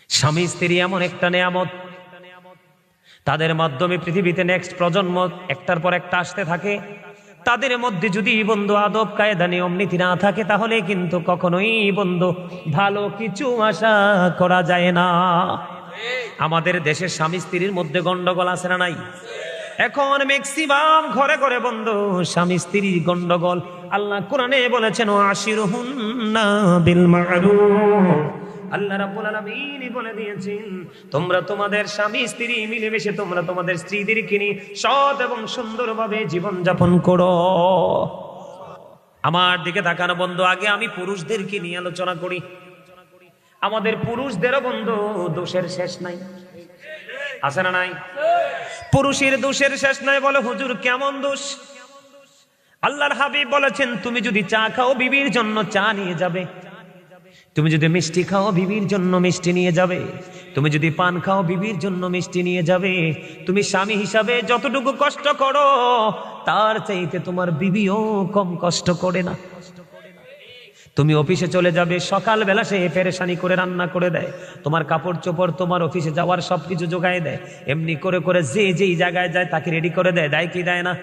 স্বামী স্ত্রী এমন একটা নেয়ামত, তাদের মাধ্যমে পৃথিবীতে নেক্সট প্রজন্ম একটার পর একটা আসতে থাকে। তাদের মধ্যে যদি বন্ধু আদব কায়দা নিয়ম নীতি না থাকে, তাহলে কিন্তু কখনোই বন্ধু ভালো কিছু আশা করা যায় না। আমাদের দেশের স্বামী স্ত্রীর মধ্যে গন্ডগোল আছে না নাই? এখন ম্যাক্সিমাম ঘরে ঘরে বন্ধু স্বামী স্ত্রীর গন্ডগোল। আল্লাহ কোরআনে বলেছেন আশিরুহুন্না বিল মা'রুফ। আল্লাহ রাব্বুল আলামিন বলে দিয়েছেন, তোমরা তোমাদের স্বামী স্ত্রী মিলেমিশে তোমরা তোমাদের স্ত্রীদেরকে নিয়ে সৎ এবং সুন্দরভাবে জীবন যাপন করো। আমার দিকে তাকানো বন্ধু, আগে আমি পুরুষদেরকে নিয়ে আলোচনা করি। আমাদের পুরুষদেরও বন্ধু দোষের শেষ নাই, আছে না নাই? পুরুষের দোষের শেষ নাই। বলে হুজুর কেমন দোষ? আল্লাহর হাবিব বলেছেন, তুমি যদি চা খাও বিবির জন্য চা নিয়ে যাবে, তুমি যদি মিষ্টি খাও বিবির জন্য মিষ্টি নিয়ে যাবে, তুমি যদি পান খাও বিবির জন্য মিষ্টি নিয়ে যাবে। তুমি স্বামী হিসাবে যতটুকু কষ্ট করো, তার চাইতে তোমার বিবিও কম কষ্ট করে না। তুমি অফিসে চলে যাবে, সকালবেলা সে পেরেশানি করে রান্না করে দেয়, তোমার কাপড় চোপড় তোমার অফিসে যাওয়ার সবকিছু জোগায় দেয়, এমনি করে করে যে যেই জায়গায় যায় তাকে রেডি করে দেয়, দেয় কি দেয় না?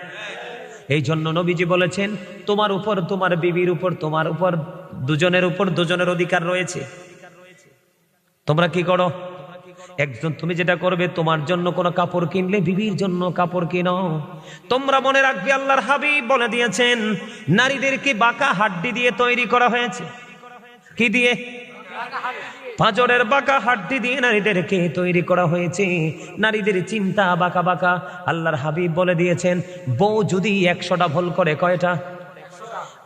এই জন্য নবীজি বলেছেন, তোমার উপর তোমার বিবির উপর তোমার উপর দুজনের উপর দুজনের অধিকার রয়েছে। তোমরা কি করো? একজন তুমি যেটা করবে, তোমার জন্য কোনো কাপড় কিনলে বিবির জন্য কাপড় কিনো। তোমরা মনে রাখবে, আল্লাহর হাবিব বলে দিয়েছেন, নারীদেরকে বাঁকা হাড্ডি দিয়ে তৈরি করা হয়েছে। কি দিয়ে? পাঁজরের বাঁকা হাড্ডি দিয়ে নারীদেরকে তৈরি করা হয়েছে। নারীদের চিন্তা বাঁকা বাঁকা। আল্লাহর হাবিব বলে দিয়েছেন, বউ যদি 100টা ভুল করে, কয়টা?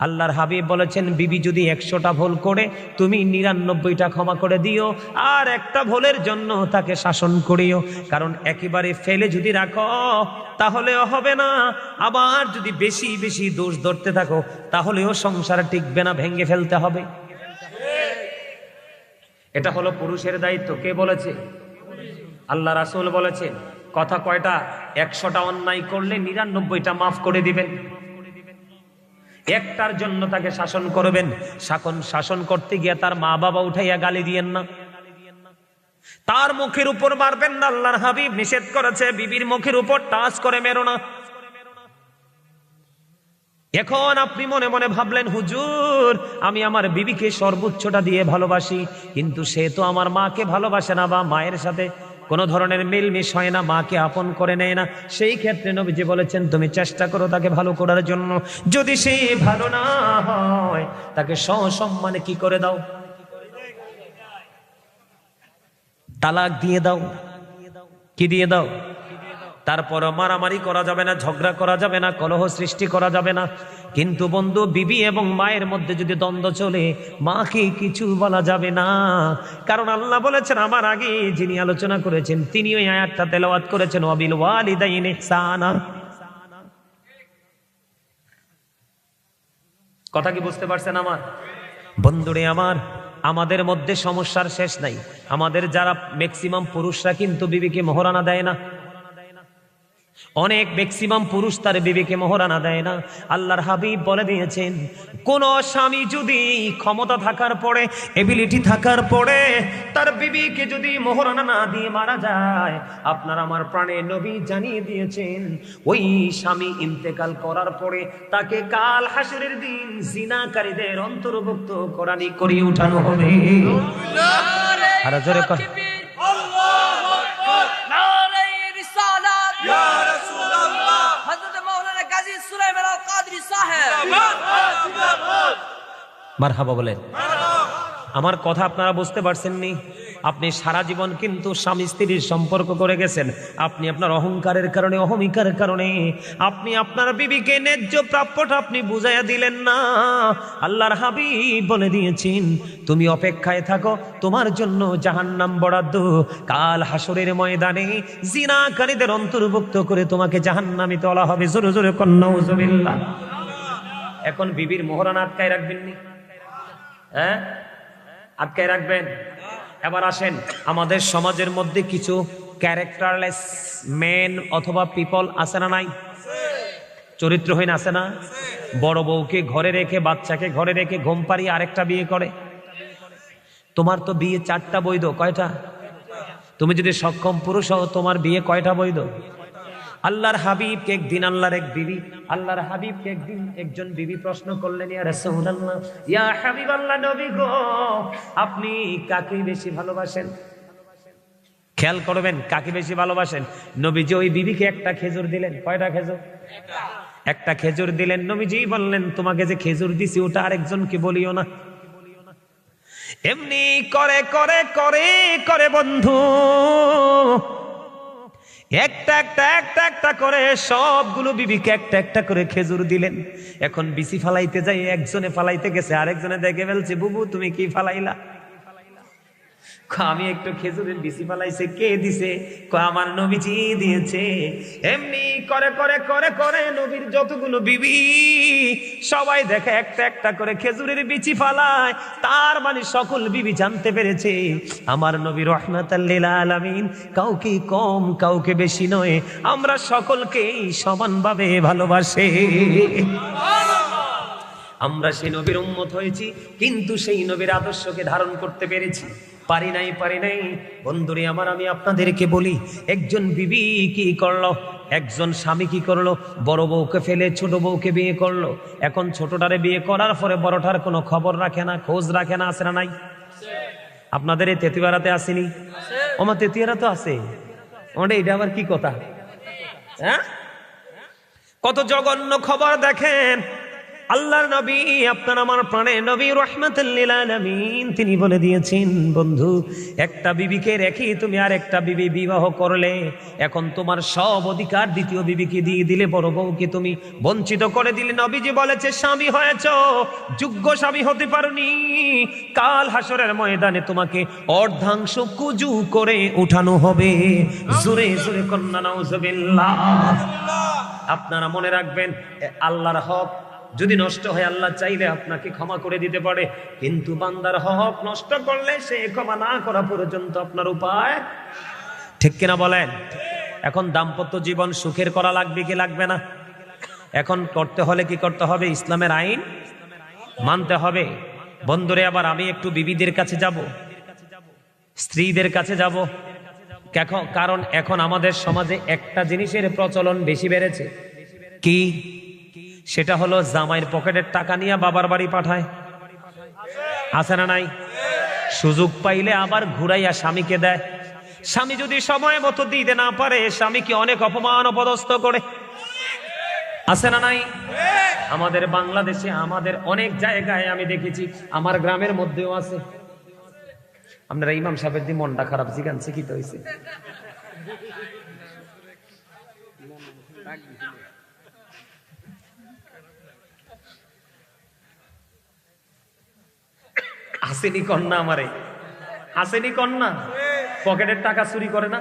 আল্লাহর হাবিব বলেছেন, বিবি যদি 100টা ভুল করে, তুমি 99টা ক্ষমা করে দিও, আর একটা ভুলের জন্য তাকে শাসন করিও। কারণ একেবারে ফেলে যদি রাখো তাহলেও হবে না, আবার যদি বেশি বেশি দোষ ধরতে থাকো তাহলেও সংসার টিকবে না, ভেঙে ফেলতে হবে। এটা হলো পুরুষের দায়িত্ব। কে বলেছে? আল্লাহ রাসূল বলেছেন। কথা কয়টা? 100টা অন্যায় করলে 99টা মাফ করে দিবেন, একটার জন্য তাকে শাসন করবেন। শাসন করতে গিয়ে তার মা বাবা উঠাইয়া গালি দিয়েন না, তার মুখের উপর মারবেন না। আল্লাহর হাবিব নিষেধ করেছে, বিবির মুখের উপর টাচ করে মেরো না। এখন আপনি মনে মনে ভাবলেন, হুজুর আমি আমার বিবিকে সর্বোচ্চটা দিয়ে ভালোবাসি, কিন্তু সে তো আমার মাকে ভালোবাসে না, বা মায়ের সাথে কোনো ধরনের মিলমিশ হয় না, মাকে আপন করে নেয় না। সেই ক্ষেত্রে নবীজি বলেছেন, তুমি চেষ্টা করো তাকে ভালো করার জন্য। যদি সে ভালো না হয়, তাকে সসম্মানে কি করে দাও? তালাক দিয়ে দাও। কি দিয়ে দাও? তারপর মারামারি করা যাবে না, ঝগড়া করা যাবে না, কলহ সৃষ্টি করা যাবে না। কিন্তু বন্ধু, বিবি এবং মায়ের মধ্যে যদি দ্বন্দ্ব চলে, মাকে কিছু বলা যাবে না। কারণ আল্লাহ বলেছেন, আমার আগে যিনি আলোচনা করেছেন তিনি ওই আয়াতটা তেলাওয়াত করেছেন, ওয়াবিল ওয়ালিদাইনি ইহসানা। কথা কি বুঝতে পারছেন আমার বন্ধুরে? আমাদের মধ্যে সমস্যার শেষ নাই। আমাদের যারা ম্যাক্সিমাম পুরুষরা কিন্তু বিবিকে মোহরানা দেয় না। অনেক ম্যাক্সিমাম পুরুষ তার বিবিকে মোহরানা দেয় না। আল্লাহর হাবিব বলে দিয়েছেন, কোন স্বামী যদি ক্ষমতা থাকার পরে, এবিলিটি থাকার পরে তার বিবিকে যদি মোহরানা না দিয়ে মারা যায়, আপনার আমার প্রাণের নবী জানিয়ে দিয়েছেন, ওই স্বামী ইন্তেকাল করার পরে তাকে কাল হাসরের দিন জিনাকারীদের অন্তর্ভুক্ত করিয়ে উঠানো হবে। আর জোরে কর মারহাবা বলেন। আমার কথা আপনারা বুঝতে পারছেননি? আপনি সারা জীবন কিন্তু স্বামী স্ত্রীর সম্পর্ক করে গেছেন। আপনি আপনার অহংকারের কারণে, অহমিকার কারণে আপনি আপনার বিবিকে ন্যায্য প্রাপ্যটা আপনি বুঝাইয়া দিলেন না। আল্লাহর হাবিব বলে দিয়েছেন, তুমি অপেক্ষায় থাকো, তোমার জন্য জাহান্নাম বরাদ্দ। কাল হাসরের ময়দানে জিনাকারীদের অন্তর্ভুক্ত করে তোমাকে জাহান্নামে তোলা হবে। জোরে জোরে কন্যা নাউজুবিল্লাহ। এখন বিবির মোহরানা আটকায় রাখবেন নি? হ্যাঁ, আটকায় রাখবেন। এবার আসেন, আমাদের সমাজের মধ্যে কিছু ক্যারেক্টারলেস মেন অথবা পিপল আছে না নাই? চরিত্রহীন আছে না? বড় বউকে ঘরে রেখে, বাচ্চাকে ঘরে রেখে ঘুম পাড়িয়ে আরেকটা বিয়ে করে। তোমার তো বিয়ে 4টা বৈধ, কয়টা? তুমি যদি সক্ষম পুরুষ হও তোমার বিয়ে কয়টা বৈধ? আল্লাহর হাবিবকে একদিন আল্লাহর হাবিবকে একদিন একজন বিবি প্রশ্ন করলেন, ইয়া রাসূলুল্লাহ, ইয়া হাবিবাল্লাহ, নবী গো, আপনি কাকে বেশি ভালোবাসেন? খেয়াল করবেন, কাকে বেশি ভালোবাসেন? নবীজি ওই বিবিকে একটা খেজুর দিলেন। কয়টা খেজুর? একটা খেজুর দিলেন। নবীজি বললেন, তোমাকে যে খেজুর দিছি ওটা আরেকজনকে বলিও না। এমনি করে করে করে করে বন্ধু একটা একটা একটা একটা করে সবগুলো বিবিকে একটা একটা করে খেজুর দিলেন। এখন বিসি ফালাইতে যাই একজনে ফালাইতে গেছে, আরেকজনে দেখে ফেলছে, বুবু তুমি কি ফালাইলা? আমি একটু খেজুরের বিসি ফালাইছে। কে দিছে? আমার নবীজি দিয়েছে। এমনি করে করে করে করে নবীর যতগুলো বিবি সবাই দেখে একটা একটা করে খেজুরের বিচি ফালায়। তার মানে সকল বিবি জানতে পেরেছে আমার নবী রাহমাতাল লিল আলামিন কাউকে কম কাউকে বেশি নয়, আমরা সকলকেই সমানভাবে ভালোবাসে। আমরা সেই নবীর উম্মত হয়েছি, কিন্তু সেই নবীর আদর্শকে ধারণ করতে পেরেছি? পারি নাই বন্ধুরে আমার, আমি আপনাদেরকে বলি, একজন বিবি কি করলো, একজন স্বামী কি করলো, বড় বউকে ফেলে ছোট বউকে বিয়ে করলো। এখন ছোটটারে বিয়ে করার পরে বড়টার কোনো খবর রাখে না, খোঁজ রাখে না। আছে না নাই? আপনাদের এই তেতুয়ারাতে আসেনি? আমার তেতুয়ারা তো আছে। ওটা এটা আবার কি কথা? হ্যাঁ, কত জঘন্য খবর দেখেন। আল্লাহর নবী, আপনার আমার প্রাণের নবী রাহমাতুল লিল আলামিন, তিনি বলে দিয়েছেন, বন্ধু একটা বিবিকে রেখে তুমি আর একটা বিবি বিবাহ করলে, এখন তোমার সব অধিকার দ্বিতীয় বিবিকে দিয়ে দিলে, বড় বউকে তুমি বঞ্চিত করে দিলে। নবীজি বলেছে, স্বামী হয়েছো, যোগ্য স্বামী হতে পারোনি, কাল হাসরের ময়দানে তোমাকে অর্ধাংশ কুজু করে উঠানো হবে। জোরে জোরে কন্যা নাউজুবিল্লাহ। আপনারা মনে রাখবেন, আল্লাহর হক যদি নষ্ট হয়, আল্লাহ চাইলে আপনাকে ক্ষমা করে দিতে পারে, কিন্তু বান্দার হক নষ্ট করলে সে ক্ষমা না করা পর্যন্ত আপনার উপায়। ঠিক কিনা বলেন? এখন দাম্পত্য জীবন সুখের করা লাগবে কি লাগবে না? এখন করতে হলে কি করতে হবে? ইসলামের আইন মানতে হবে। বন্ধুরে, আবার আমি একটু বিবিদের কাছে যাব, স্ত্রীদের কাছে যাব, কারণ এখন আমাদের সমাজে একটা জিনিসের প্রচলন বেশি বেড়েছে। কি? সেটা হলো জামাইয়ের পকেটের টাকা নিয়ে বাবার বাড়ি পাঠায়। আছে না নাই? সুযোগ পাইলে আবার ঘুরাইয়া স্বামীকে দেয়। স্বামী যদি সময় মতো দিতে না পারে, স্বামীকে অনেক অপমান অপদস্থ করে। আছে না নাই? আমাদের বাংলাদেশে, আমাদের অনেক জায়গায় আমি দেখেছি, আমার গ্রামের মধ্যেও আছে। আপনারা ইমাম সাহেবের দিয়ে মনটা খারাপ জিগানছে, কি তো হয়েছে? আসেনি কন্যা, আমারে আসেনি কন্যা, পকেটের টাকা চুরি করে না?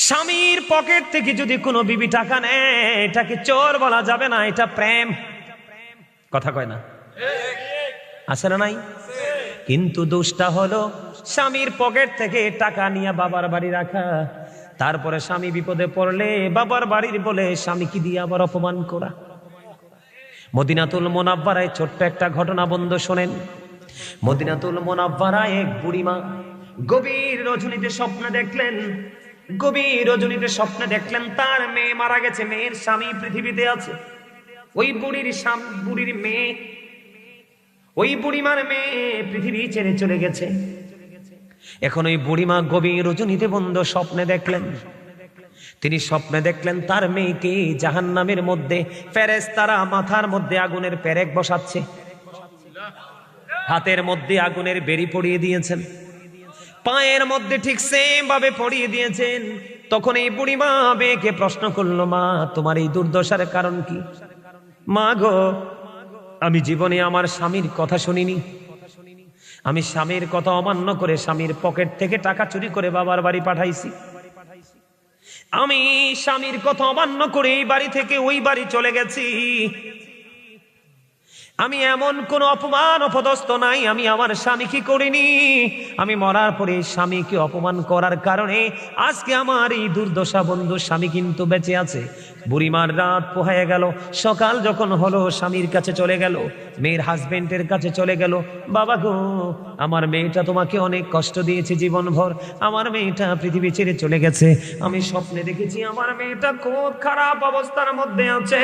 স্বামীর পকেট থেকে যদি কোনো বিবি টাকা নেয়, এটাকে চোর বলা যাবে না, এটা প্রেম। কথা কয় না? আছে না নাই? কিন্তু দোষটা হলো স্বামীর পকেট থেকে টাকা নিয়ে বাবার বাড়ি রাখা, তারপরে স্বামী বিপদে পড়লে বাবার বাড়ির বলে স্বামীকে দিয়ে আবার অপমান করা। মদিনাতুল মুনাওয়ারায় ছোট্ট একটা ঘটনা বন্ধু শোনেন। মদিনাতুল মুনাওয়ারায় এক বুড়িমা গভীর রজনীতে স্বপ্নে দেখলেন তার মেয়ে মারা গেছে, মেয়ের স্বামী পৃথিবীতে আছে। ওই বুড়িমার মেয়ে পৃথিবী ছেড়ে চলে গেছে। এখন ওই বুড়িমা গভীর রজনীতে বন্ধু স্বপ্নে দেখলেন, তিনি স্বপ্নে দেখলেন তার মেয়েকে জাহান্নামের মধ্যে ফেরেশতারা মাথার মধ্যে আগুনের পেরেক বসাচ্ছে, হাতের মধ্যে আগুনের বেড়ি পরিয়ে দিয়েছেন, পায়ের মধ্যে ঠিক সেম ভাবে পরিয়ে দিয়েছেন। তখন এই বুড়িমা মেয়েকে প্রশ্ন করলো, মা তোমার এই দুর্দশার কারণ কি? মা গো, আমি জীবনে আমার স্বামীর কথা শুনিনি, আমি স্বামীর কথা অমান্য করে স্বামীর পকেট থেকে টাকা চুরি করে বাবার বাড়ি পাঠাইছি, আমি স্বামীর কথা অমান্য করে এই বাড়ি থেকে ওই বাড়ি চলে গেছি, আমি এমন কোন অপমান অপদস্থ নাই আমি আমার স্বামীকে করিনি। আমি মরার পরে স্বামীকে অপমান করার কারণে আজকে আমার এই দুর্দশা। বন্ধু, স্বামী কিন্তু বেঁচে আছে। বুড়িমার রাত পোহায় গেল, সকাল যখন হলো স্বামীর কাছে চলে গেল, মেয়ের হাজবেন্ডের কাছে চলে গেল। বাবা গো, আমার মেয়েটা তোমাকে অনেক কষ্ট দিয়েছে জীবনভর, আমার মেয়েটা পৃথিবী ছেড়ে চলে গেছে। আমি স্বপ্নে দেখেছি আমার মেয়েটা খুব খারাপ অবস্থার মধ্যে আছে,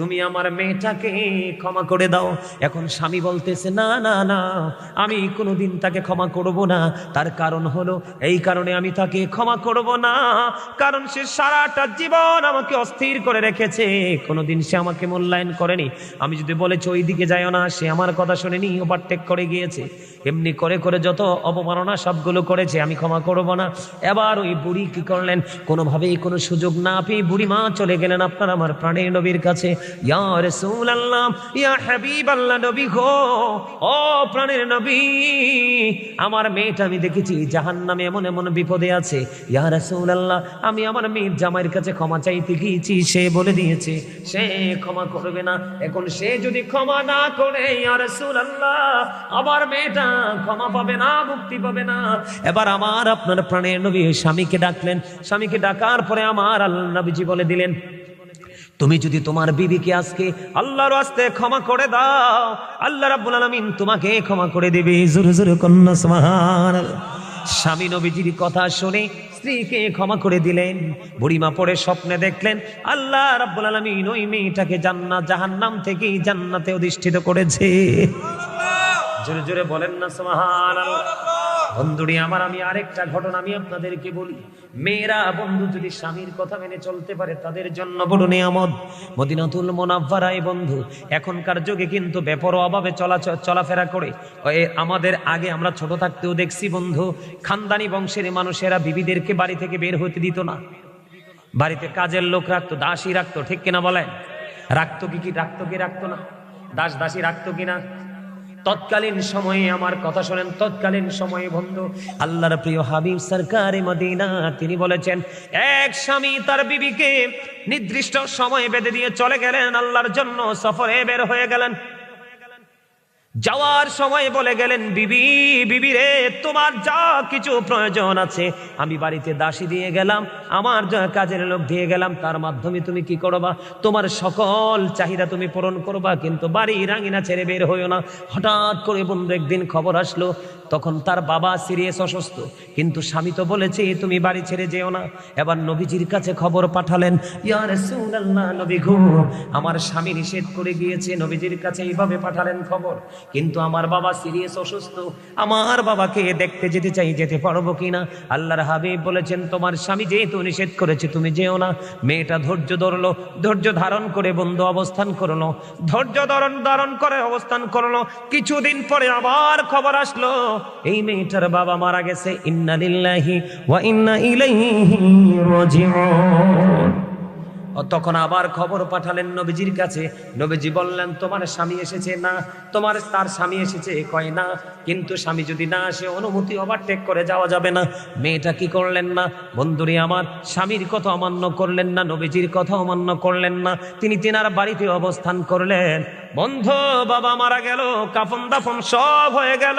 তুমি আমার মেয়েটাকে ক্ষমা করে দাও। এখন স্বামী বলতেছে না না না, আমি কোনোদিন তাকে ক্ষমা করব না। তার কারণ হলো এই কারণে আমি তাকে ক্ষমা করব না, কারণ সে সারাটা জীবন আমাকে অস্থির করে রেখেছে, কোনোদিন সে আমাকে মূল্যায়ন করেনি। আমি যদি বলেছি ওই দিকে যাইও না, সে আমার কথা শুনেনি, ওভারটেক করে গিয়েছে। এমনি করে করে যত অবমাননা সবগুলো করেছে, আমি ক্ষমা করব না। এবার ওই বুড়ি কি করলেন, কোনোভাবেই কোনো সুযোগ না পেয়ে বুড়ি মা চলে গেলেন আপনার আমার প্রাণের নবীর কাছে। ইয়া রাসূলুল্লাহ, ইয়া হাবিবাল্লাহ, নবী গো, ও প্রাণের নবী, আমার মেয়েটা আমি দেখেছি জাহান্নামে এমন এমন বিপদে আছে। ইয়া রাসূলুল্লাহ, আমি আমার মেয়ের জামাইয়ের কাছে ক্ষমা চাইতে গিয়েছি, সে বলে দিয়েছে সে ক্ষমা করবে না। এখন সে যদি ক্ষমা না করে, ইয়া রাসূলুল্লাহ, আমার মেয়েটা ক্ষমা পাবে না, মুক্তি পাবে না। এবার আমার আপনার প্রাণের নবী স্বামীকে ডাকলেন। স্বামীকে ডাকার পরে আমার আল্লাহ নবীজি বলে দিলেন, তুমি যদি তোমার বিবিকে আজকে আল্লাহর রাস্তে ক্ষমা করে দাও, আল্লাহ রাব্বুল আলামিন তোমাকে ক্ষমা করে দিবে। জোরে জোরে কন্যা সুবহানাল্লাহ। স্বামী নবীজির কথা শুনে স্ত্রীকে ক্ষমা করে দিলেন। বুড়িমা পরে স্বপ্নে দেখলেন আল্লাহ রাব্বুল আলামিন ওই মেয়েটাকে জান্নাত জাহান্নাম থেকে জান্নাতে অধিষ্ঠিত করেছে। জোরে জোরে বলেন না সুবহানাল্লাহ। বন্ধুরি আমার, আমি আরেকটা ঘটনা আমি আপনাদেরকে বলি। মেয়েরা বন্ধু যদি স্বামীর কথা মেনে চলতে পারে তাদের জন্য বড় নিয়ামত। মদিনাতুল মুনাওয়ারায় বন্ধু এখনকার যুগে কিন্তু বেপরোয়াভাবে চলাফেরা করে। আমাদের আগে আমরা ছোট থাকতেও দেখছি বন্ধু, খানদানি বংশের মানুষেরা বিবিদেরকে বাড়ি থেকে বের হতে দিত না। বাড়িতে কাজের লোক রাখতো, দাসী রাখতো, ঠিক কিনা বলেন? রাখতো কি রাখতো না? দাস দাসী রাখতো কিনা? তৎকালীন সময়ে, আমার কথা শোনেন, তৎকালীন সময়ে বন্ধু আল্লাহর প্রিয় হাবিব সরকারে মদিনা তিনি বলেছেন, এক স্বামী তার বিবিকে নির্দিষ্ট সময় বেঁধে দিয়ে চলে গেলেন আল্লাহর জন্য, সফরে বের হয়ে গেলেন। যাওয়ার সময় বলে গেলেন, বিবি রে, তোমার যা কিছু প্রয়োজন আছে আমি বাড়িতে দাসী দিয়ে গেলাম, আমার যা কাজের লোক দিয়ে গেলাম, তার মাধ্যমে তুমি কি করবা, তোমার সকল চাহিদা তুমি পূরণ করবা, কিন্তু বাড়ি রাঙিনা ছেড়ে বের হইও না। হঠাৎ করে বন্ধু একদিন খবর আসলো, তখন তার বাবা সিরিয়াস অসুস্থ, কিন্তু স্বামী তো বলেছে তুমি বাড়ি ছেড়ে যেও না। এবার নবীজির কাছে খবর পাঠালেন, ইয়া রাসূলুল্লাহ, নবী গো, আমার স্বামী নিষেধ করে গিয়েছে। নবীজির কাছে এইভাবে পাঠালেন খবর, কিন্তু আমার বাবা সিরিয়াস অসুস্থ, আমার বাবাকে দেখতে যেতে চাই, যেতে পারবো কিনা? আল্লাহর হাবিব বলেছেন, তোমার স্বামী যেহেতু নিষেধ করেছে তুমি যেও না। মেয়েটা ধৈর্য ধরলো, ধৈর্য ধারণ করে বন্ধু অবস্থান করলো, ধৈর্য ধারণ করে অবস্থান করলো। কিছুদিন পরে আবার খবর আসলো, এই মেয়েটার বাবা মারা গেছে। ইন্না লিল্লাহি ওয়া ইন্না ইলাইহি রাজিউন। তখন আবার খবর পাঠালেন নবীজির কাছে। নবীজি বললেন, তোমার স্বামী এসেছে? না। তার স্বামী এসেছে? কয় না। কিন্তু স্বামী যদি না আসে অনুমতি ওভারটেক করে যাওয়া যাবে না। মেয়েটা কি করলেন না বন্ধুরি আমার, স্বামীর কথা অমান্য করলেন না, নবীজির কথা অমান্য করলেন না, তিনি তেনার বাড়িতে অবস্থান করলেন। বন্ধু, বাবা মারা গেল, কাফন দাফন সব হয়ে গেল।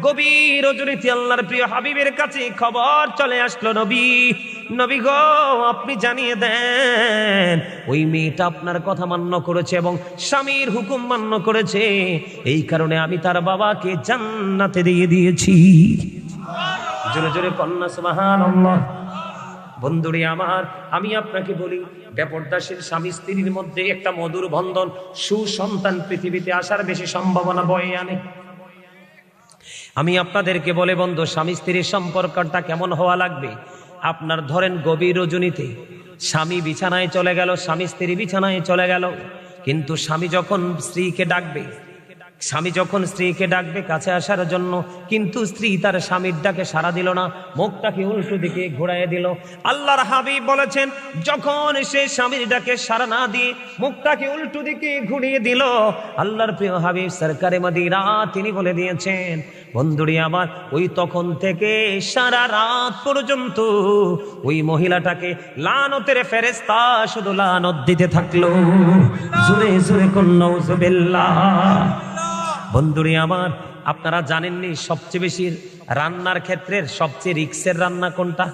গভীর রজনীতে আল্লাহর প্রিয় হাবিবের কাছে খবর চলে আসলো, নবী গো, আপনি জানিয়ে দেন ওই মেয়েটা আপনার কথা মান্য করেছে এবং স্বামীর হুকুম মান্য করেছে, এই কারণে আমি তার বাবাকে জান্নাতে দিয়ে দিয়েছি। জোরে জোরে কন্যা সুবহানাল্লাহ। বন্ধুরে আমার, আমি আপনাকে বলি, বেপরদাসীর স্বামী স্ত্রীর মধ্যে একটা মধুর বন্ধন, সুসন্তান পৃথিবীতে আসার বেশি সম্ভাবনা বয়ে আনে। আমি আপনাদেরকে বলে বন্ধু, স্বামী স্ত্রীর সম্পর্কটা কেমন হওয়া লাগবে? আপনার ধরেন গভীর রজনীতে স্বামী বিছানায় চলে গেল, স্বামী স্ত্রী বিছানায় চলে গেল, কিন্তু স্বামী যখন স্ত্রীকে ডাকবে, স্বামী যখন স্ত্রীকে ডাকবে কাছে আসার জন্য, কিন্তু স্ত্রী তার স্বামীর ডাকে সাড়া দিল না, মুখটাকে উল্টো দিকে ঘোরায় দিল। আল্লাহর হাবিব বলেছেন, যখন সে স্বামীর ডাকে সাড়া না দিয়ে মুখটাকে উল্টো দিকে ঘুরিয়ে দিল, আল্লাহর প্রিয় হাবিব সরকারে মদিনা তিনি বলে দিয়েছেন, বন্ধুরি আমার, ওই তখন থেকে সারা রাত পর্যন্ত ওই মহিলাটাকে লানতের ফেরেশতা শুধু লানত দিতে থাকলো। জোরে জোরে কোন নাউজুবিল্লাহ। বন্ধুরি আমার, আপনারা জানেননি সবচেয়ে বেশি রান্নার ক্ষেত্রে সবচেয়ে রিস্কের রান্না কোনটা?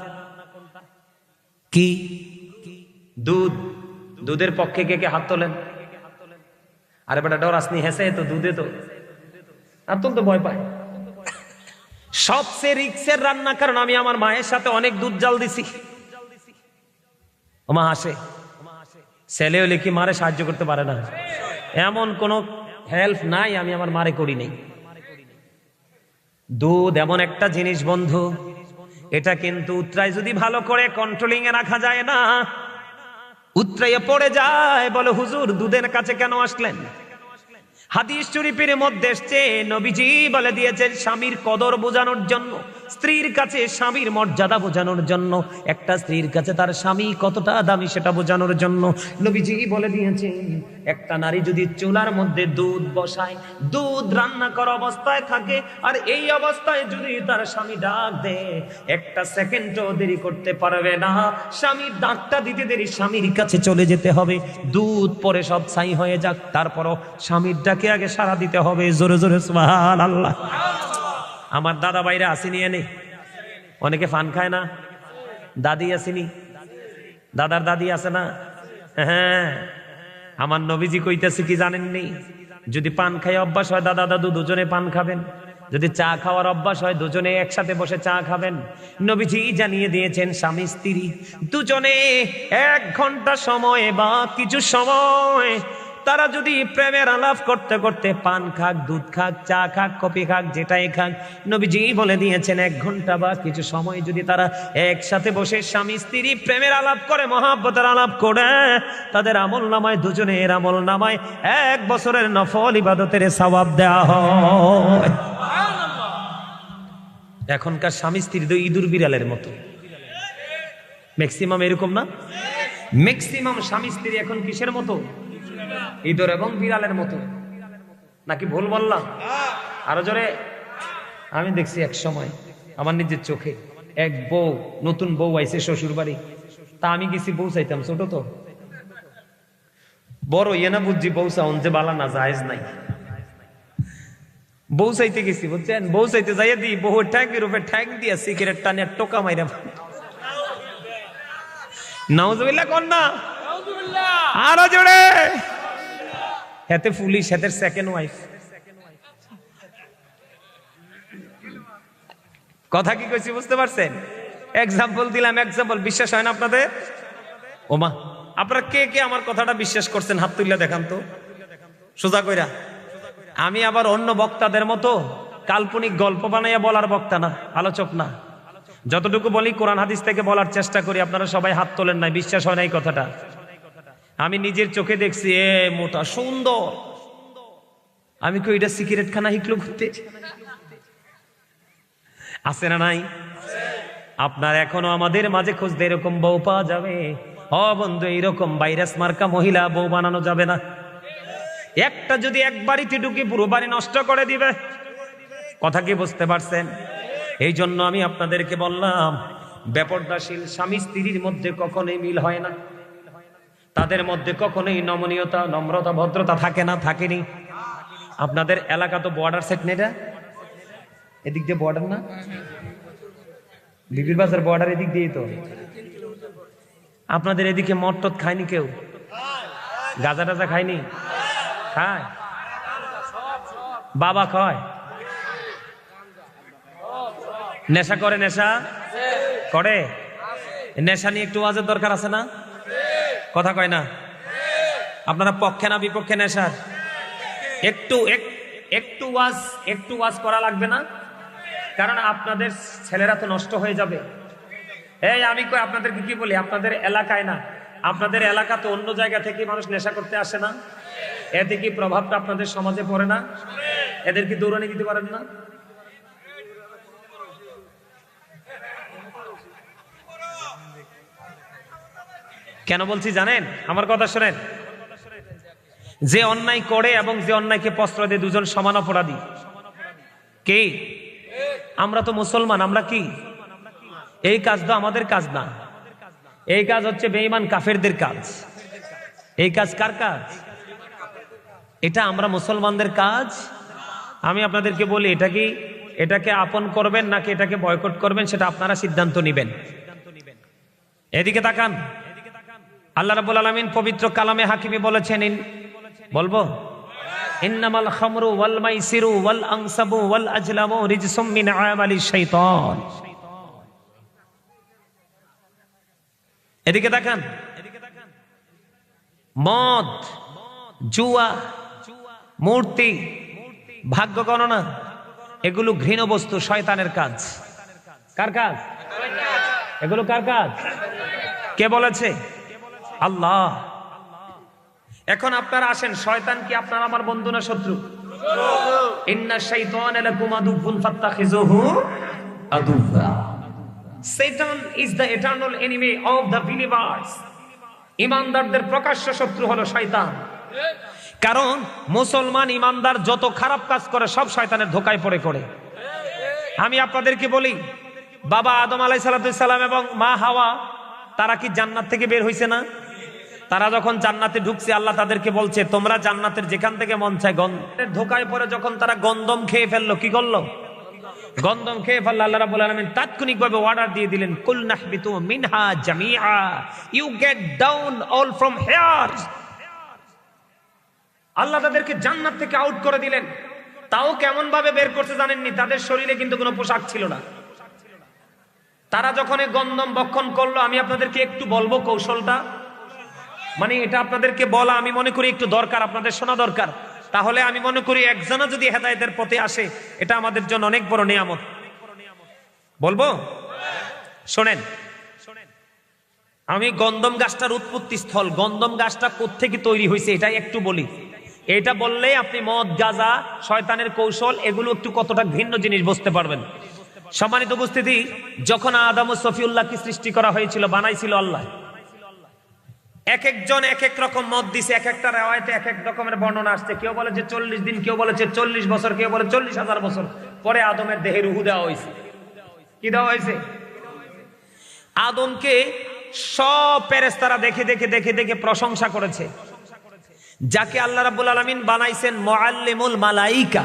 কি? দুধ। দুধের পক্ষে কে কে হাত তোলেন? আরে বেটা ডর আসনি, হেসে তো দুধে তো আর তো ভয় পায়। সবচেয়ে রিস্কের রান্না, কারণ আমি আমার মায়ের সাথে অনেক দুধ জাল দিছি। ও মা হাসে, ছেলেও লিখি মারে সাহায্য করতে পারে না, এমন কোন হেল্প নাই আমি আমার মারে করি নাই। দুধ এমন একটা জিনিস বন্ধু, এটা কিন্তু উতরাই যদি ভালো করে কন্ট্রোলিং এ রাখা যায় না, উতরাইয়ে পড়ে যায়। বলে হুজুর দুধের কাছে কেন আসলেন? হাদিস শরীফের মধ্যে এসেছে, নবীজি বলে দিয়েছেন স্বামীর কদর বোঝানোর জন্য, স্ত্রীর কাছে স্বামীর মর্যাদা বোঝানোর জন্য, একটা স্ত্রীর কাছে তার স্বামী কতটা দামি সেটা বোঝানোর জন্য নবীজি বলে দিয়েছেন, একটা নারী যদি চুলার মধ্যে দুধ বসায়, দুধ রান্না করা অবস্থায় থাকে, আর এই অবস্থায় যদি তার স্বামী ডাক দেয়, একটা সেকেন্ডও দেরি করতে পারবে না। স্বামীর ডাকটা দিতে দেরি স্বামীর কাছে চলে যেতে হবে। দুধ পরে সব ছাই হয়ে যাক, তারপরও স্বামীর ডাকে আগে সাড়া দিতে হবে। জোরে জোরে সুবহানাল্লাহ। আমার দাদা ভাইরা আসেনি, এনে অনেকে ফান খায় না, দাদি আসেনি, দাদার দাদি আছে না? হ্যাঁ, আমার নবীজি কইতেছে কি জানেননি, যদি পান খাই অভ্যাস হয় দাদা দাদু দুজনে পান খাবেন, যদি চা খাওয়ার অভ্যাস হয় দুজনে একসাথে বসে চা খাবেন। নবীজি জানিয়ে দিয়েছেন স্বামী স্ত্রী দুজনে 1 ঘন্টা সময় বা কিছু সময় তারা যদি প্রেমের আলাপ করতে করতে পান খাক, দুধ খাক, চা খাক, কফি খাক, যেটাই খাক, নবীজি বলে দিয়েছেন 1 ঘন্টা বা কিছু সময় যদি তারা একসাথে বসে স্বামী স্ত্রী প্রেমের আলাপ করে, মহাব্বতের আলাপ করে, তাদের আমল নামায়, দুজনের আমল নামায় 1 বছরের নফল ইবাদতের সওয়াব দেওয়া হয়। এখনকার স্বামী স্ত্রী তো ইঁদুর বিড়ালের মতো, ম্যাক্সিমাম এরকম না? ম্যাক্সিমাম স্বামী স্ত্রী এখন কিসের মতো? ইঁদুর এবং বিড়ালের মতো। নাকি ভুল বললাম? আরো জোরে। আমি দেখছি এক সময় আমার নিজের চোখে, এক বউ, নতুন বউ আইছে শ্বশুর বাড়ি, তা আমি গেছি বউ চাইতাম, ছোট তো বড় ইয়ে না বুঝছি, বউ চাউন যে বালা না জায়েজ নাই। বউ চাইতে গেছি, বুঝছেন, বউ চাইতে যাইয়া দিই বহু ট্যাঙ্কের উপরে ঠ্যাং দিয়া সিগারেট টানে টোকা মাইরা। নাউজুবিল্লাহ কোন না? আরো জোরে। হেতে পুলিশ, হেতে সেকেন্ড ওয়াইফ। কথা কি কইছি বুঝতে পারছেন? এক্সাম্পল দিলাম, এক্সাম্পল। বিশ্বাস হয় না আপনাদের? ওমা, আপনারা কে কে আমার কথাটা বিশ্বাস করছেন হাত তুলে দেখান তো, সোজা কইরা। আমি আবার অন্য বক্তাদের মতো কাল্পনিক গল্প বানাইয়া বলার বক্তা না, আলোচক না। যতটুকু বলি কোরআন হাদিস থেকে বলার চেষ্টা করি। আপনারা সবাই হাত তোলেন নাই, বিশ্বাস হয় না এই কথাটা। আমি নিজের চোখে দেখছি, এ মোটা সুন্দর। আমি কই এটা সিগারেট খানা হিকলো ঘুরতে আছে না নাই? আপনার এখনো আমাদের মাঝে খুঁজতে এরকম বউ পাওয়া যাবে? ও বন্ধু, এইরকম ভাইরাস মার্কা মহিলা বউ বানানো যাবে না। একটা যদি এক বাড়িতে ঢুকে পুরো বাড়ি নষ্ট করে দিবে। কথা কি বুঝতে পারছেন? এই জন্য আমি আপনাদেরকে বললাম, বেপরদাশীল স্বামী স্ত্রীর মধ্যে কখনোই মিল হয় না, তাদের মধ্যে কখনোই নমনীয়তা, নম্রতা, ভদ্রতা থাকে না, থাকেনি। আপনাদের এলাকা তো বর্ডার সেট নেই, এদিক দিয়ে বর্ডার না, বিবির বাজার বর্ডার এদিক দিয়ে তো। আপনাদের এদিকে মটট খায়নি কেউ? গাঁজা টাজা খায়নি? খায়? বাবা খায়? নেশা করে? নেশা করে? নেশা নিয়ে একটু ওয়াজের দরকার আছে না? কথা কয় না? আপনারা পক্ষে না বিপক্ষে নেশার? একটু ওয়াজ করা লাগবে না? কারণ আপনাদের ছেলেরা তো নষ্ট হয়ে যাবে। এই আমি কই আপনাদেরকে কি বলি, আপনাদের এলাকায় না, আপনাদের এলাকা তো অন্য জায়গা থেকে মানুষ নেশা করতে আসে না? এতে কি প্রভাবটা আপনাদের সমাজে পড়ে না? এদেরকে দৌড়ানি দিতে পারেন না? কেন বলছি জানেন? আমার কথা শোনেন। যে অন্যায় করে এবং যে অন্যায়কে প্রশ্রয় দেয় দুজন সমান অপরাধী। কে? আমরা তো মুসলমান, আমরা কি এই কাজ তো আমাদের কাজ না, এই কাজ হচ্ছে বেঈমান কাফেরদের কাজ। এই কাজ কার কাজ? এটা আমরা মুসলমানদের কাজ। আমি আপনাদেরকে বলি, এটাকে আপন করবেন নাকি এটাকে বয়কট করবেন সেটা আপনারা সিদ্ধান্ত নেবেন। এদিকে তাকান। আল্লাহ রাব্বুল আলামিন পবিত্র কালামে হাকিমে বলেছেন, বলবো, ইন্নামাল খামরু ওয়াল মাইসিরু ওয়াল আনসাবু ওয়াল আজলামু রিজসুম মিন আমালিশ শাইতান। এদিকে তাকান। মদ, জুয়া, মূর্তি, ভাগ্য গণনা, এগুলো ঘৃণ্য বস্তু, শয়তানের কাজ। কার কাজ? এগুলো কার কাজ? কে বলেছে? আল্লাহ। এখন আপনারা আসেন, শয়তান কি আপনার আমার বন্ধু না শত্রু? ইন্না শাইতানা লাকুম আদুউন ফাত্তাখিযুহু আদুওয়া। Satan is the eternal enemy of the believers. ঈমানদারদের প্রকাশ্য শত্রু হলো শয়তান। কারণ মুসলমান ঈমানদার যত খারাপ কাজ করে সব শয়তানের ধোঁকায় পড়ে করে। আমি আপনাদেরকে বলি, বাবা আদম আলাইহিস সালাম এবং মা হাওয়া, তারা কি জান্নাত থেকে বের হইছে না? তারা যখন জান্নাতে ঢুকছে, আল্লাহ তাদেরকে বলছে, তোমরা জান্নাতের যেখান থেকে মন চায় গন্ধের ধোঁকায় পড়ে যখন তারা গন্ধম খেয়ে ফেললো, কি করলো? গন্ধম খেয়ে ফেললো। আল্লাহ রাব্বুল আলামিন তাৎক্ষণিকভাবে অর্ডার দিয়ে দিলেন, কুল নাহবিতু মিনহা জামিআ, you get down all from here. আল্লাহ তাদেরকে জান্নাত থেকে আউট করে দিলেন। তাও কেমন ভাবে বের করছে জানেননি? তাদের শরীরে কিন্তু কোনো পোশাক ছিল না। তারা যখন এই গন্ধম ভক্ষণ করলো, আমি আপনাদেরকে একটু বলবো কৌশলটা, মানে এটা আপনাদেরকে বলা আমি মনে করি একটু দরকার, আপনাদের শোনা দরকার। তাহলে আমি মনে করি একজনও যদি হেদায়েতের পথে আসে, এটা আমাদের জন্য অনেক বড় নিয়ামত। বলবো? শোনেন, আমি গন্ধম গাছটার উৎপত্তি স্থল, গন্ধম গাছটা কোত্থেকে তৈরি হয়েছে এটা একটু বলি। এটা বললে আপনি মদ, গাঁজা, শয়তানের কৌশল, এগুলো একটু কতটা ভিন্ন জিনিস বুঝতে পারবেন। সম্মানিত উপস্থিতি, যখন আদম ও সফিউল্লাহকে সৃষ্টি করা হয়েছিল, বানাইছিল আল্লাহ, এক একজন এক এক রকম মত দিছে। এক একটা রিওয়ায়াতে এক এক রকমের বর্ণনা আসছে। কেউ বলে যে 40 দিন, কেউ বলেছে 40 বছর, কেউ বলে 40,000 বছর পরে আদমের দেহে রূহ দেওয়া হয়েছে। কি দেওয়া হয়েছে? আদমকে সব ফেরেশতারা দেখে দেখে দেখে দেখে প্রশংসা করেছে। যাকে আল্লাহ রাব্বুল আলামিন বানাইছেন মুআল্লিমুল মালাইকা,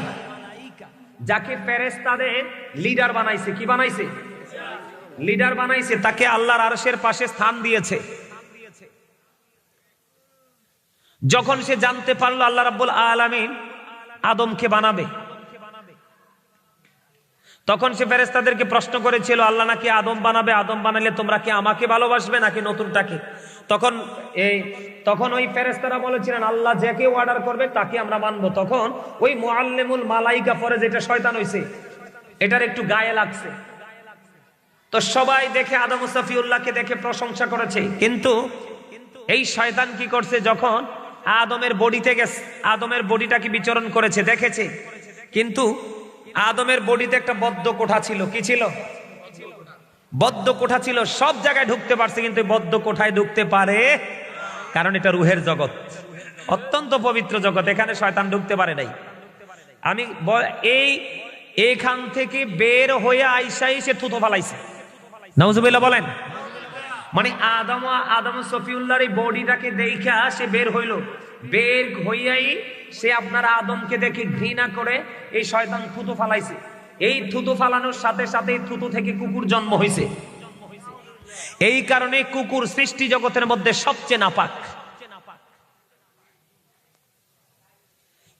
যাকে ফেরেশতাদের লিডার বানাইছে। কি বানাইছে? লিডার বানাইছে। তাকে আল্লাহর আরশের পাশে স্থান দিয়েছে। যখন সে জানতে পারলো আল্লাহ রাব্বুল আলামিন আদমকে বানাবে, তখন সে ফেরেশতাদেরকে প্রশ্ন করেছিল, আল্লাহ নাকি আদম বানাবে, আদম বানালে তোমরা কি আমাকে ভালোবাসবে নাকি নতুনটাকে? তখন ওই ফেরেশতারা বলেছিলেন, আল্লাহ যাকে অর্ডার করবে তাকে আমরা মানবো। তখন ওই মুআল্লিমুল মালাইকা পরে যেটা শয়তান হইছে, এটার একটু গায়ে লাগছে। তো সবাই দেখে আদম ও সফিউল্লাহকে দেখে প্রশংসা করেছে। কিন্তু এই শয়তান কি করছে? যখন আদমের বডিতে গেছে, আদমের বডিটাকে বিচরণ করেছে, দেখেছে, কিন্তু আদমের বডিতে একটা বদ্ধ কোঠা ছিল। কি ছিল? বদ্ধ কোঠা ছিল। সব জায়গায় ঢুকতে পারছে, কিন্তু বদ্ধ কোঠায় ঢুকতে পারে, কারণ এটা রুহের জগৎ, অত্যন্ত পবিত্র জগৎ, এখানে শয়তান ঢুকতে পারে নাই। আমি এইখান থেকে বের হয়ে আইসাই সে থুতো ফালাইছে। নাউজুবিল্লাহ বলেন। মানে আদম সফিউল্লাহর এই বডিটাকে দেখা সে বের হইল। বের হইয়াই সে আপনার আদমকে দেখে ঘৃণা করে এই শয়তান থুতু ফালাইছে। এই থুতু ফালানোর সাথে সাথে থুতু থেকে কুকুর জন্ম হয়েছে। এই কারণে কুকুর সৃষ্টি জগতের মধ্যে সবচেয়ে নাপাক।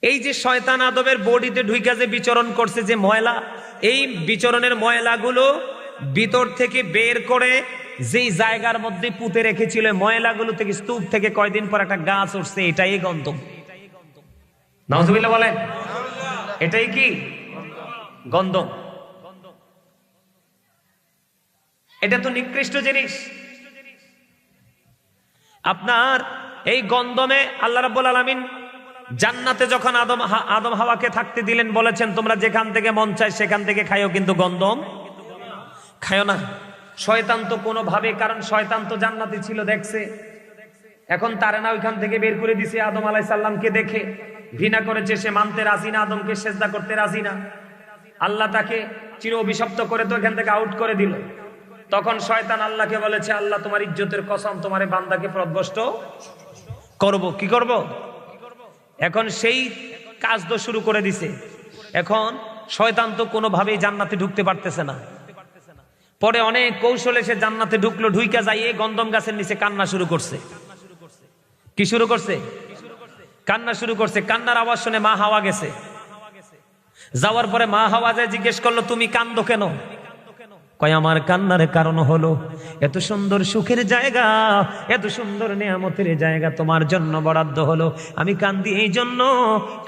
এই যে শয়তান আদমের বডিতে ঢুইকা যে বিচরণ করছে, যে ময়লা, এই বিচরণের ময়লাগুলো ভিতর থেকে বের করে যেই জায়গার মধ্যে পুঁতে রেখেছিল, ময়লাগুলো থেকে, স্তূপ থেকে কয়দিন পর একটা গাছ উঠছে, এটাই গন্ধম। নাউজুবিল্লাহ বলেন। এটাই কি? গন্ধম। এটা তো নিকৃষ্ট জিনিস। আপনার এই গন্ধমে আল্লাহ রাব্বুল আলামিন জান্নাতে যখন আদম হাওয়াকে থাকতে দিলেন, বলেছেন তোমরা যেখান থেকে মন চায় সেখান থেকে খাইও, কিন্তু গন্ধম খাইও না। শয়তান তো কোনোভাবে, কারণ শয়তান তো জান্নাতে ছিল, দেখছে, এখন তারে না ওইখান থেকে বের করে দিছে। আদম আলাইহিস সালামকে দেখে ঘৃণা করেছে, সে মানতে রাজি না, আদমকে সেজদা করতে রাজি না। আল্লাহ তাকে চির অভিশপ্ত করে তো এখান থেকে আউট করে দিল। তখন শয়তান আল্লাহকে বলেছে, আল্লাহ তোমার ইজ্জতের কসম, তোমার এই বান্দাকে পথভ্রষ্ট করব। কি করব? এখন সেই কাজ তো শুরু করে দিছে। এখন শয়তান তো কোনোভাবেই জান্নাতে ঢুকতে পারতেছে না। পরে অনেক কৌশলে সে জান্নাতে ঢুকলো, ঢুইকা যাইয়ে গন্ধম গাছের নিচে কান্না শুরু করছে। কি শুরু করছে? কান্না শুরু করছে। কান্নার আওয়াজ শুনে মা হাওয়া গেছে। যাওয়ার পরে মা হাওয়া যায় জিজ্ঞেস করলো, তুমি কান্দো কেন? কয় আমার কান্নার কারণ হলো এত সুন্দর সুখের জায়গা, এত সুন্দর নিয়ামতের জায়গা তোমার জন্য বরাদ্দ হলো, আমি কান্দি এই জন্য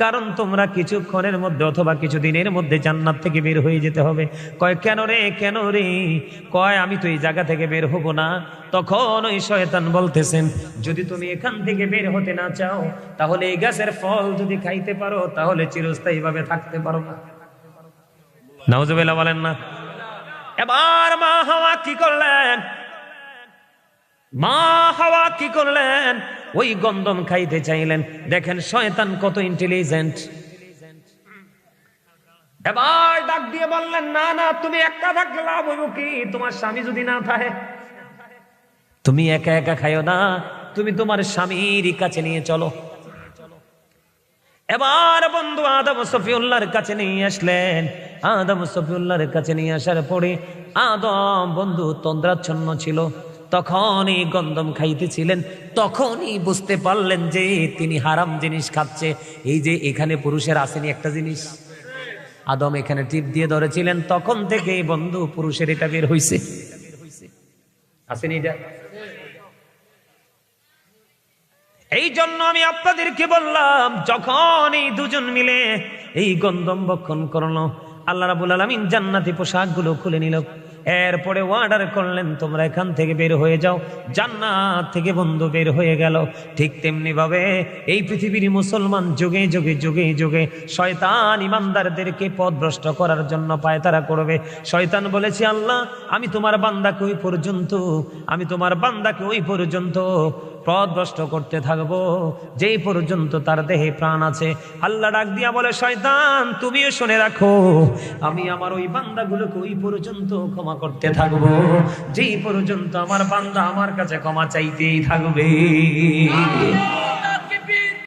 কারণ তোমরা কিছুক্ষণের মধ্যে অথবা কিছু দিনের মধ্যে জান্নাত থেকে বের হয়ে যেতে হবে। কয় কেন রে, কেন রে? কয় আমি তো এই জায়গা থেকে বের হব না। তখন ওই শয়তান বলতেছেন, যদি তুমি এখান থেকে বের হতে না চাও, তাহলে এই গাছের ফল যদি খাইতে পারো তাহলে চিরস্থায়ী ভাবে থাকতে পারো না। নাউজুবিল্লাহ বলেন না। এবার মা হাওয়া কি করলেন? মা হাওয়া কি করলেন? ওই গন্ধম খাইতে চাইলেন। দেখেন শয়তান কত ইন্টেলিজেন্ট। এবার ডাক দিয়ে বললেন, না না, তুমি একা থাকলে লাভ হইব কি? তোমার স্বামী যদি না থাকে, তুমি একা একা খাইও না, তুমি তোমার স্বামীর কাছে নিয়ে চলো। এবার বন্ধু আদম সফিউল্লাহর কাছে নিয়ে আসলেন। আদম সফিউল্লাহর কাছে নিয়ে আসার পরে আদম বন্ধু তন্দ্রাচ্ছন্ন ছিল, তখনই গন্ধম খাইতেছিলেন। তখনই বুঝতে পারলেন যে তিনি হারাম জিনিস খাচ্ছে। এই যে এখানে পুরুষের আসেনি একটা জিনিস, আদম এখানে টিপ দিয়ে ধরেছিলেন, তখন থেকে বন্ধু পুরুষের এটা বের হইছে। আসেনি এটা? এই জন্য আমি আপনাদেরকে বললাম, যখন এই দুজন মিলে এই গন্ধম ভক্ষণ করলো, আল্লাহ রাব্বুল আলামিন জান্নাতি পোশাকগুলো খুলে নিল। এরপরে অর্ডার করলেন, তোমরা এখান থেকে বের হয়ে যাও। জান্নাত থেকে বন্ধু বের হয়ে গেল। ঠিক তেমনি ভাবে এই পৃথিবীর মুসলমান যুগে যুগে যুগে যুগে শয়তান ইমানদারদেরকে পথভ্রষ্ট করার জন্য পায়তারা করবে। শয়তান বলেছে, আল্লাহ আমি তোমার বান্দাকে ওই পর্যন্ত পথভ্রষ্ট করতে থাকবো যেই পর্যন্ত তার দেহে প্রাণ আছে। আল্লাহ ডাক দিয়া বলে, শয়তান তুমিও শুনে রাখো, আমি আমার ওই বান্দাগুলোকে ওই পর্যন্ত ক্ষমা করতে থাকবো যেই পর্যন্ত আমার বান্দা আমার কাছে ক্ষমা চাইতেই থাকবে।